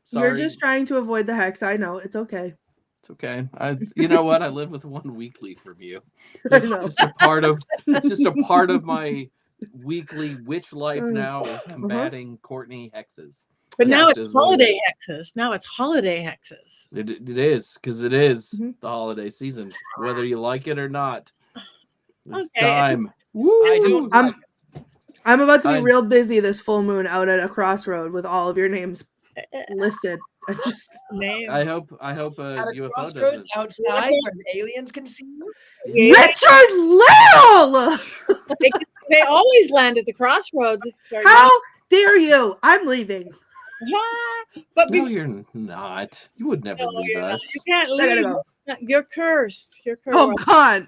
Sorry. You're just trying to avoid the hex. I know. It's okay. It's okay. You know what? I live with one weekly from you. I It's know. just a part of. It's just a part of my weekly witch life now is combating Courtney hexes. But now That it's is what it holiday is. hexes. Now it's holiday hexes. It is because it is Mhm. the holiday season, whether you like it or not. It's Okay. time. I don't I'm- like it. I'm about to be I- real busy this full moon out at a crossroad with all of your names listed. I just Name. I hope At a UFO crossroads doesn't. outside where the aliens can see you. Richard-Lael! They always land at the crossroads. How dare you? I'm leaving. But No, before, you're not. You would never no, leave you're not. us. You can't I gotta leave. go. You're cursed. You're cursed. Oh God.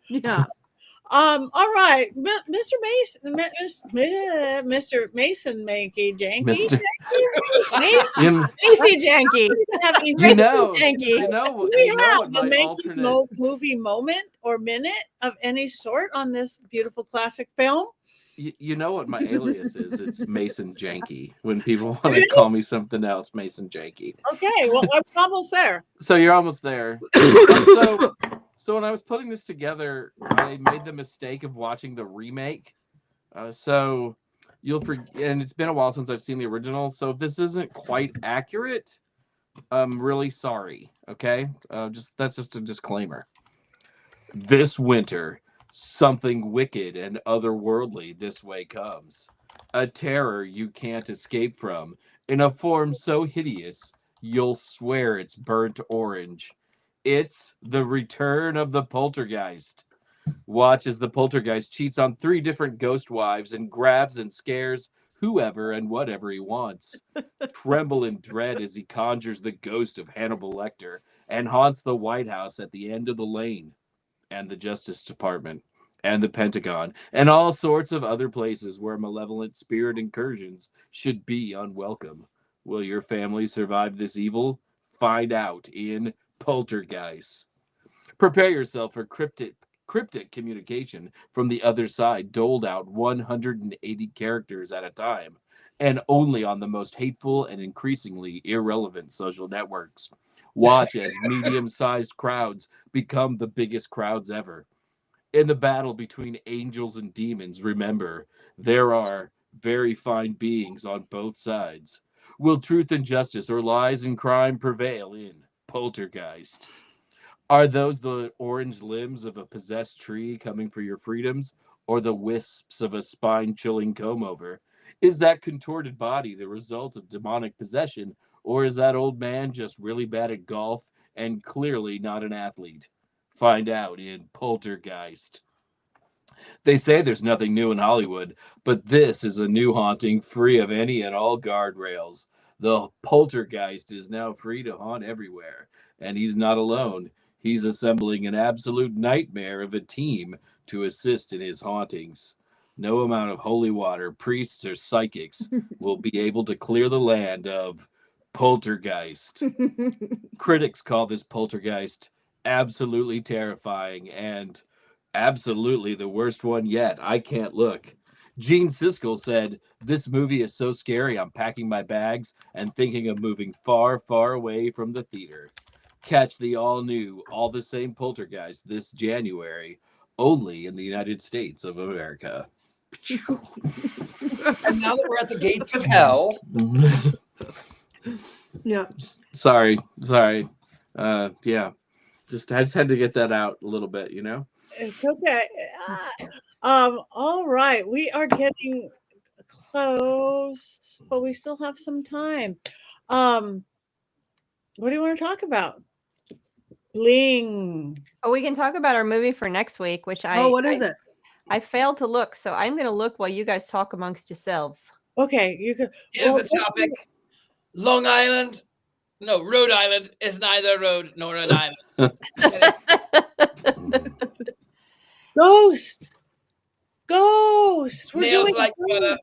Yeah. All right, Mr. Mason, Mr. Mason, Mankey, Janky, Mr. Macy Janky. You know We have what a my Mankey alternate. movie moment or minute of any sort on this beautiful classic film. You know what my alias is? It's Mason Janky. When people want It to call is? me something else, Mason Janky. Okay, well, I'm almost there. So you're almost there. So when I was putting this together, I made the mistake of watching the remake. So you'll forget, and it's been a while since I've seen the original. So if this isn't quite accurate, I'm really sorry. Okay, that's just a disclaimer. This winter, something wicked and otherworldly this way comes. A terror you can't escape from, in a form so hideous you'll swear it's burnt orange. It's the return of the poltergeist. Watch as the poltergeist cheats on 3 different ghost wives and grabs and scares whoever and whatever he wants. Tremble in dread as he conjures the ghost of Hannibal Lecter and haunts the White House at the end of the lane, and the Justice Department, and the Pentagon, and all sorts of other places where malevolent spirit incursions should be unwelcome. Will your family survive this evil? Find out in Poltergeist. Prepare yourself for cryptic communication from the other side, doled out 180 characters at a time, and only on the most hateful and increasingly irrelevant social networks. Watch as medium-sized crowds become the biggest crowds ever. In the battle between angels and demons, remember, there are very fine beings on both sides. Will truth and justice or lies and crime prevail in Poltergeist? Are those the orange limbs of a possessed tree coming for your freedoms, or the wisps of a spine-chilling comb-over? Is that contorted body the result of demonic possession, or is that old man just really bad at golf and clearly not an athlete? Find out in Poltergeist. They say there's nothing new in Hollywood, but this is a new haunting free of any and all guardrails. The poltergeist is now free to haunt everywhere, and he's not alone. He's assembling an absolute nightmare of a team to assist in his hauntings. No amount of holy water, priests, or psychics will be able to clear the land of Poltergeist. Critics call this poltergeist absolutely terrifying and absolutely the worst one yet. I can't look. Gene Siskel said, "This movie is so scary, I'm packing my bags and thinking of moving far, far away from the theater." Catch the all-new, all the same Poltergeist this January, only in the United States of America. And now that we're at the gates of hell, Yeah. Sorry. Yeah. I just had to get that out a little bit, you know? It's okay. All right, we are getting close, but we still have some time. What do you want to talk about? Bling. Oh, we can talk about our movie for next week, which What is it? I failed to look, so I'm going to look while you guys talk amongst yourselves. Okay, you could. here's the topic. Long Island, no, Rhode Island is neither road nor an island. Ghost. We're Nails doing like butter.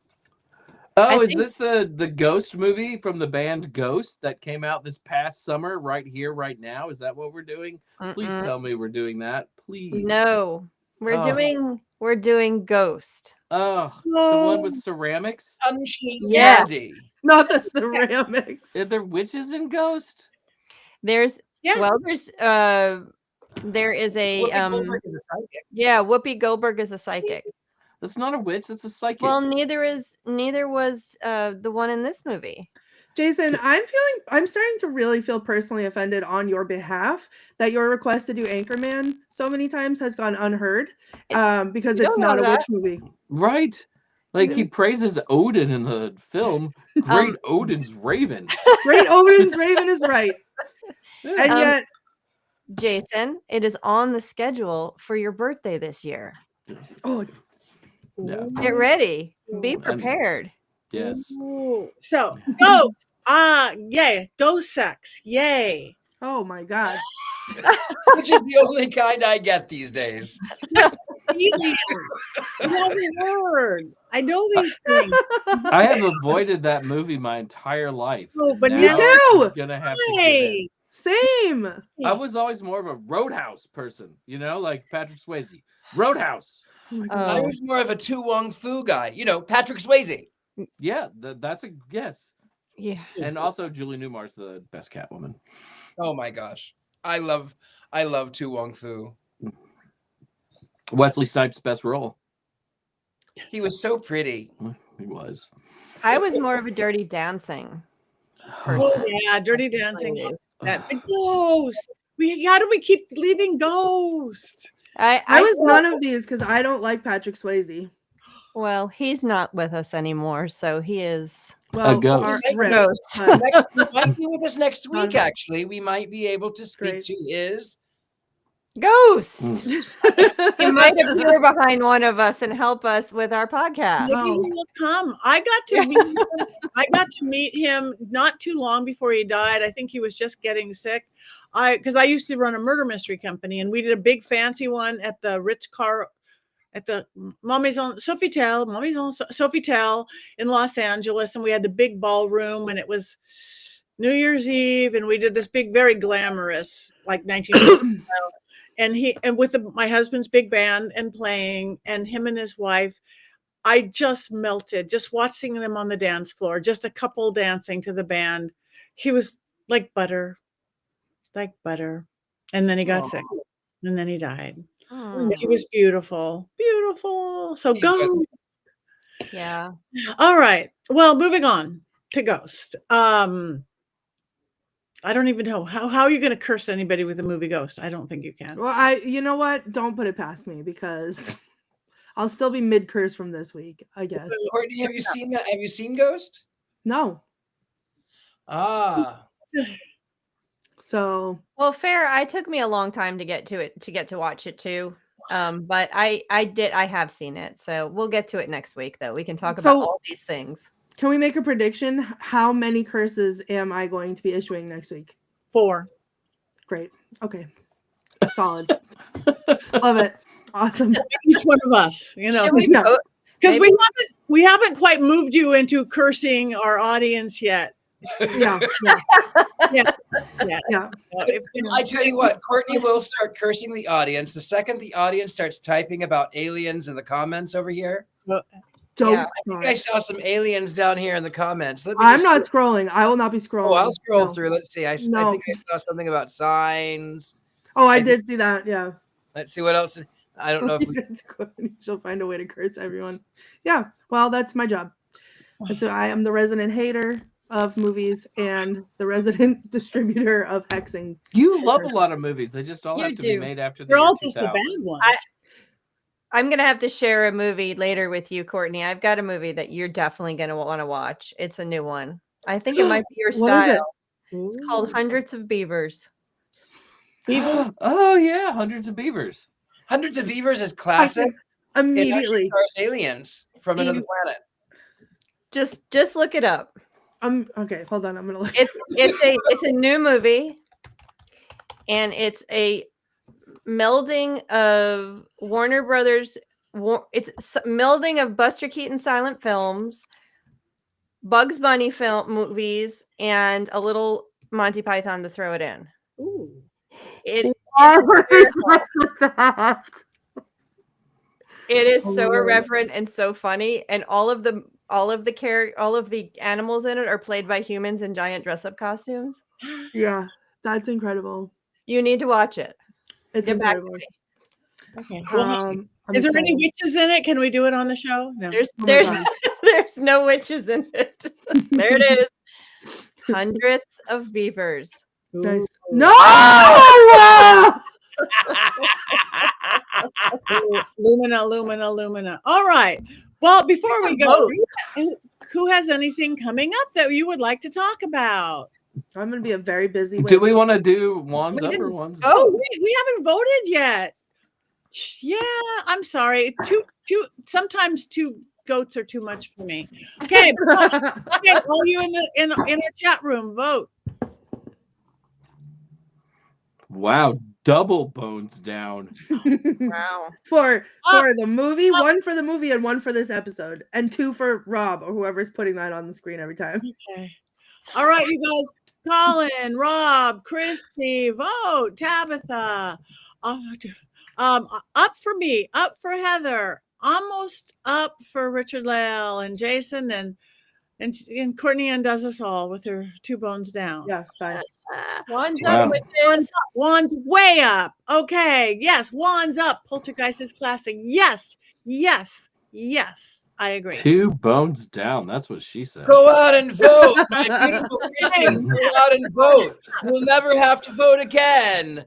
Oh, I is think- this the Ghost movie from the band Ghost that came out this past summer, right here, right now? Is that what we're doing? Please Mm-mm. tell me we're doing that. Please. No, we're Oh. doing Ghost. Oh, the one with ceramics? Unshaved Yeah. Andy. Not the ceramics. Are there witches in Ghost? There is Yeah. there is a Whoopi Goldberg is a psychic. yeah, Whoopi Goldberg is a psychic. That's not a witch. It's a psychic. Well, neither was the one in this movie. Jason, I'm starting to really feel personally offended on your behalf that your request to do Anchorman so many times has gone unheard, because You it's don't not know a that. witch movie. Right? Like he praises Odin in the film. Great Odin's Raven. Great Odin's Raven is right. Yeah. And yet, Jason, it is on the schedule for your birthday this year. oh, Yeah. Get ready. Be And- prepared. Yes. Ooh. So ghost. Yay. Ghost sex. Yay. oh my God. Which is the only kind I get these days. Alien. Another word. I know these things. I have avoided that movie my entire life. Oh, but Now too. I'm gonna have to give in. Hey. Same. I was always more of a Roadhouse person, you know, like Patrick Swayze. Roadhouse. Oh my Oh. God. I was more of a Tu Wong Fu guy. You know, Patrick Swayze. Yeah, that's a yes. Yeah. And also Julie Newmar's the best Catwoman. Oh my gosh. I love Tu Wong Fu. Wesley Snipes' best role. He was so pretty. He was. I was more of a Dirty Dancing. Oh yeah, Dirty Dancing. That the ghost. How do we keep leaving ghost? I was none of these because I don't like Patrick Swayze. Well, he's not with us anymore, so he is Well, ghost. our- A right, ghost. but- He might be with us next week, actually. We might be able to speak Great. to his Ghost. He might appear behind one of us and help us with our podcast. Maybe Oh. he will come. I got to meet him not too long before he died. I think he was just getting sick. Because I used to run a murder mystery company, and we did a big fancy one at the at the Maison Sofitel in Los Angeles, and we had the big ballroom, and it was New Year's Eve, and we did this big, very glamorous, like 1950s style. And with my husband's big band and playing, and him and his wife, I just melted just watching them on the dance floor, just a couple dancing to the band. He was like butter. And then he got sick, and then he died. Hmm. He was beautiful. So go. Yeah. All right. Well, moving on to Ghost. I don't even know how are you going to curse anybody with the movie Ghost? I don't think you can. Well, you know what? Don't put it past me because I'll still be mid curse from this week, I guess. Courtney, have you seen that? Have you seen Ghost? No. Ah. So Well, fair. I took me a long time to get to watch it too. But I have seen it. So we'll get to it next week though. We can talk about all these things. can we make a prediction? How many curses am I going to be issuing next week? 4. Great. Okay. Solid. Love it. Awesome. Each one of us, you know, Should we Yeah. vote? because maybe- we haven't quite moved you into cursing our audience yet. Yeah. Yeah. I tell you what, Courtney will start cursing the audience. The second the audience starts typing about aliens in the comments over here. Don't. Yeah. I think I saw some aliens down here in the comments. Let me I'm just not see. scrolling. I will not be scrolling. Oh, I'll scroll No. through. Let's see. I No. think I saw something about signs. Oh, I I did see that. Yeah. Let's see what else. I don't know if we. She'll find a way to curse everyone. Yeah. Well, that's my job. And so I am the resident hater of movies and the resident distributor of hexing. You love a lot of movies. They just all You have to be do. made after the They're year all just the 2000. bad ones. I'm gonna have to share a movie later with you, Courtney. I've got a movie that you're definitely gonna want to watch. It's a new one. I think it might be your What is it? style. It's called Hundreds of Beavers. Oh yeah, Hundreds of Beavers. Hundreds of Beavers is I classic. can It actually immediately. stars aliens from another planet. Just look it up. Okay. Hold on. I'm gonna look. It's a new movie, and it's a melding of Warner Brothers. It's melding of Buster Keaton silent films, Bugs Bunny film movies, and a little Monty Python to throw it in. Ooh. It Oh, it is so Oh. irreverent and so funny, and all of the animals in it are played by humans in giant dress-up costumes. yeah, that's incredible. You need to watch it. It's Get back to incredible. me. Okay. Well, I'm is there any excited. witches in it? Can we do it on the show? No. There's Oh my there's God. there's no witches in it. There it is. Hundreds of beavers. Nice. Ooh. No! Lumina. All right. Well, before we go, Vote. who has anything coming up that you would like to talk about? I'm gonna be a very busy week. Do we want to do wands We up or didn't- wands? Oh, we haven't voted yet. Yeah, I'm sorry. Sometimes two goats are too much for me. Okay, okay, all you in our chat room, vote. Wow, double bones down. Wow. for the movie, one for the movie and one for this episode, and 2 for Rob or whoever's putting that on the screen every time. Okay. All right, you guys. Colin, Rob, Christy, vote. Tabitha. Up for me, up for Heather, almost up for Richard-Lael and Jason and Courtney Ann does us all with her 2 bones down. Yeah, fine. Wands Wow. up, witches. Wands way up. Okay. Yes. Wands up. Poltergeist is classic. Yes. Yes. Yes. I agree. 2 bones down. That's what she said. Go out and vote, my beautiful Christians. Go out and vote. You'll never have to vote again.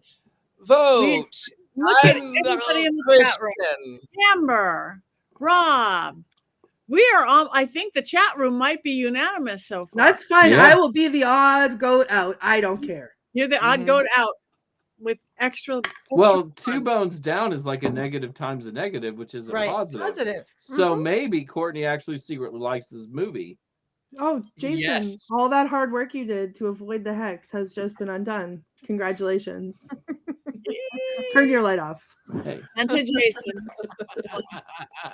Vote. Look at I'm everybody in the the chat room. Christian. Amber, Rob. We are on. I think the chat room might be unanimous so far. That's fine. Yeah. I will be the odd goat out. I don't care. You're the odd goat out with extra. Well, 2 bones down is like a negative times a negative, which is a Right. positive. Positive. So maybe Courtney actually secretly likes this movie. Oh, Jason, Yes. all that hard work you did to avoid the hex has just been undone. Congratulations. Turn your light off. Hey, And to Jason.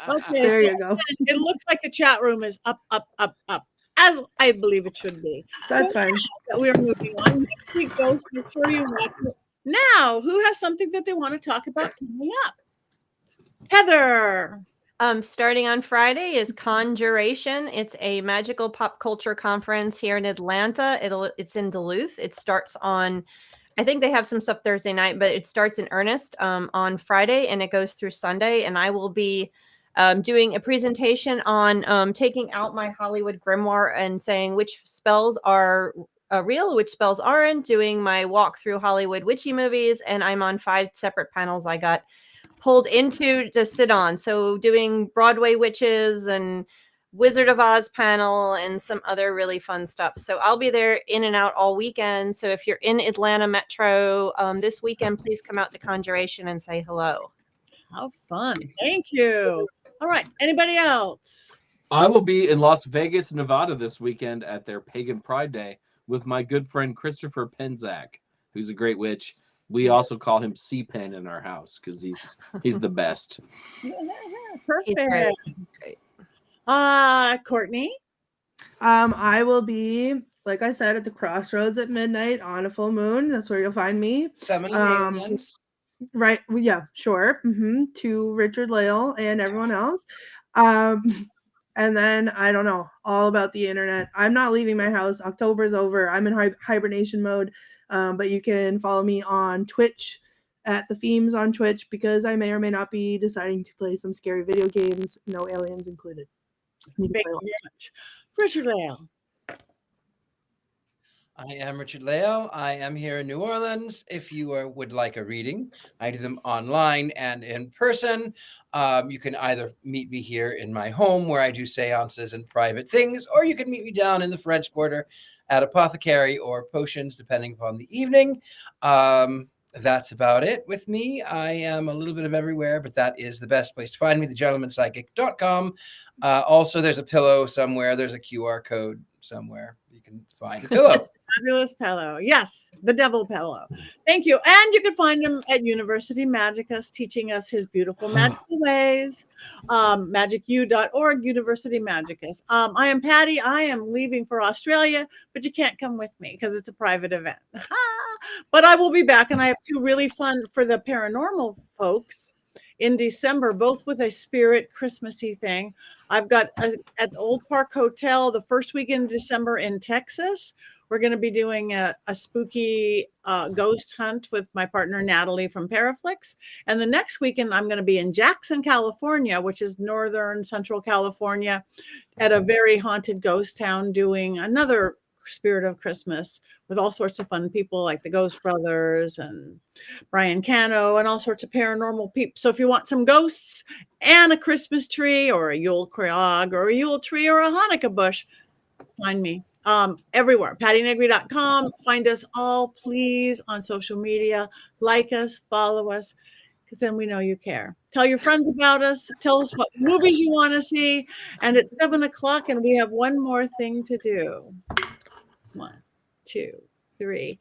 Okay, There so you go. it looks like the chat room is up, up, up, up, as I believe it should be. That's fine. That we're moving on. Next week goes, make sure you watch it. Now, who has something that they want to talk about coming up? Heather. Starting on Friday is Conjuration. It's a magical pop culture conference here in Atlanta. It's in Duluth. It starts on, I think they have some stuff Thursday night, but it starts in earnest on Friday and it goes through Sunday. And I will be doing a presentation on taking out my Hollywood grimoire and saying which spells are real, which spells aren't, doing my walk through Hollywood witchy movies. And I'm on 5 separate panels I got pulled into to sit on. So doing Broadway witches and Wizard of Oz panel and some other really fun stuff. So I'll be there in and out all weekend. So if you're in Atlanta Metro this weekend, please come out to Conjuration and say hello. How fun. Thank you. All right. Anybody else? I will be in Las Vegas, Nevada this weekend at their Pagan Pride Day with my good friend Christopher Penzak, who's a great witch. We also call him C-Pen in our house because he's the best. He's Perfect. great. He's great. Courtney. I will be, like I said, at the Crossroads at midnight on a full moon. That's where you'll find me. Summoning aliens. Right. Well, yeah, sure. To Richard-Lael and everyone else. And then I don't know all about the internet. I'm not leaving my house. October's over. I'm in hibernation mode. But you can follow me on Twitch at the Themes on Twitch because I may or may not be deciding to play some scary video games, no aliens included. Thank you very much. Richard-Lael. I am Richard-Lael. I am here in New Orleans. If you would like a reading, I do them online and in person. You can either meet me here in my home where I do seances and private things, or you can meet me down in the French Quarter at Apothecary or Potions, depending upon the evening. That's about it with me. I am a little bit of everywhere, but that is the best place to find me, thegentlemanpsychic.com. Also, there's a pillow somewhere. There's a QR code somewhere. You can find a pillow. Fabulous pillow. Yes, the devil pillow. Thank you. And you can find him at University Magicus, teaching us his beautiful magical ways. Magicu.org, University Magicus. I am Patti. I am leaving for Australia, but you can't come with me because it's a private event. But I will be back, and I have 2 really fun for the paranormal folks in December, both with a spirit Christmassy thing. I've got at the Old Park Hotel the first weekend in December in Texas. We're going to be doing a spooky ghost hunt with my partner, Natalie from Paraflix. And the next weekend, I'm going to be in Jackson, California, which is northern central California, at a very haunted ghost town doing another spirit of Christmas with all sorts of fun people like the Ghost Brothers and Brian Cano and all sorts of paranormal people. So if you want some ghosts and a Christmas tree or a Yule Krog or a Yule tree or a Hanukkah bush, find me everywhere. PattiNegri.com. Find us all, please, on social media. Like us, follow us, because then we know you care. Tell your friends about us. Tell us what movies you want to see. And it's 7 o'clock, and we have one more thing to do. 1, 2, 3.